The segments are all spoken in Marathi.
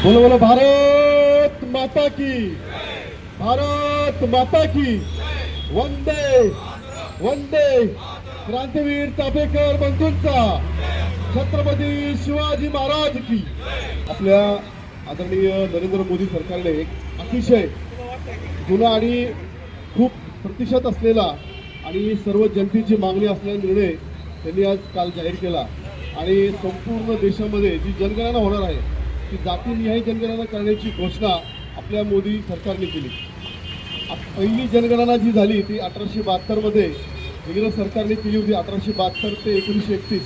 बोलो बोलो भारत माता की, भारत माता की, वंदे वंदे। क्रांतीवीर चाफेकर बंधूंचा, छत्रपती शिवाजी महाराज की। आपल्या आदरणीय नरेंद्र मोदी सरकारने एक अतिशय जुना आणि खूप प्रतिशत असलेला आणि सर्व जनतेची मागणी असलेला निर्णय त्यांनी आज काल जाहीर केला। आणि संपूर्ण देशामध्ये जी जनगणना होणार आहे ती जातीनिहाय जनगणना करण्याची घोषणा आपल्या मोदी सरकारने केली। पहिली जनगणना जी झाली ती 1872 मध्ये इंग्रज सरकारने केली होती। 1872 ते 1931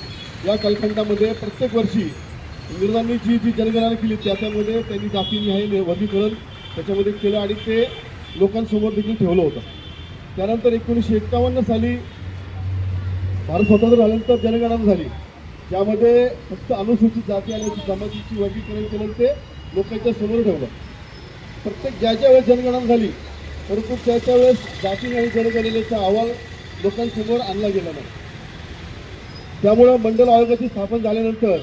या कालखंडामध्ये प्रत्येक वर्षी इंग्रजांनी जी जनगणना केली त्याच्यामध्ये त्यांनी जातीनिहाय वर्गीकरण त्याच्यामध्ये केलं आणि ते लोकांसमोर देखील ठेवलं होतं। त्यानंतर 1951 साली भारत स्वतंत्र झाल्यानंतर जनगणना झाली, ज्यामध्ये फक्त अनुसूचित जाती आणि जमातीची वर्गीकरण केलं ते लोकांच्या समोर ठेवलं। प्रत्येक ज्याच्या वेळेस जनगणना झाली परंतु त्याच्या वेळेस जातीनिहाय जनगणनेचा अहवाल लोकांसमोर आणला गेला नाही। त्यामुळे मंडल आयोगाची स्थापना झाल्यानंतर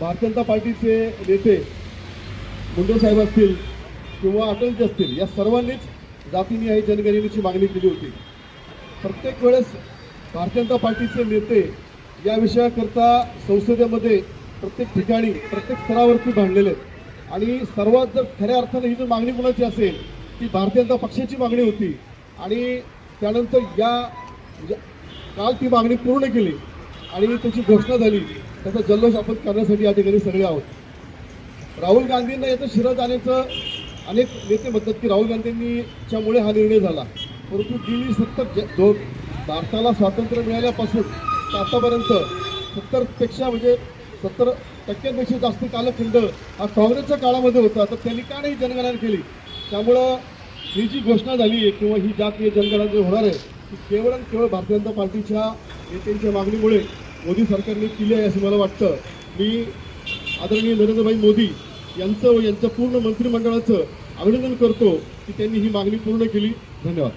भारतीय जनता पार्टीचे नेते मुंडे साहेब असतील किंवा अटलजी असतील या सर्वांनीच जातीनिहाय जनगणनेची मागणी केली होती। प्रत्येक वेळेस भारतीय जनता पार्टीचे नेते या विषयाकरता संसदेमध्ये प्रत्येक ठिकाणी प्रत्येक स्तरावरती भांडलेले आहेत। आणि सर्वात जर खऱ्या अर्थाने ही जर मागणी कोणाची असेल ती भारतीय जनता पक्षाची मागणी होती। आणि त्यानंतर काल ती मागणी पूर्ण केली आणि त्याची घोषणा झाली। त्याचा जल्लोष आपण करण्यासाठी या ठिकाणी सगळे आहोत। राहुल गांधींना याचं शिरं जाण्याचं अनेक नेते म्हणतात की राहुल गांधींच्यामुळे हा निर्णय झाला, परंतु गेली 70 भारताला स्वातंत्र्य मिळाल्यापासून आतापर्यंत 70% जास्त कालखंड हा काँग्रेसच्या काळामध्ये होता, तर त्यांनी का नाही जनगणना केली? त्यामुळं ही जी घोषणा झाली आहे किंवा ही जातीय जनगणना जी होणार आहे ती केवळ आणि केवळ भारतीय जनता पार्टीच्या नेत्यांच्या मागणीमुळे मोदी सरकारने केली आहे असं मला वाटतं। मी आदरणीय नरेंद्रभाई मोदी यांचं व यांच्या पूर्ण मंत्रिमंडळाचं अभिनंदन करतो की त्यांनी ही मागणी पूर्ण केली। धन्यवाद।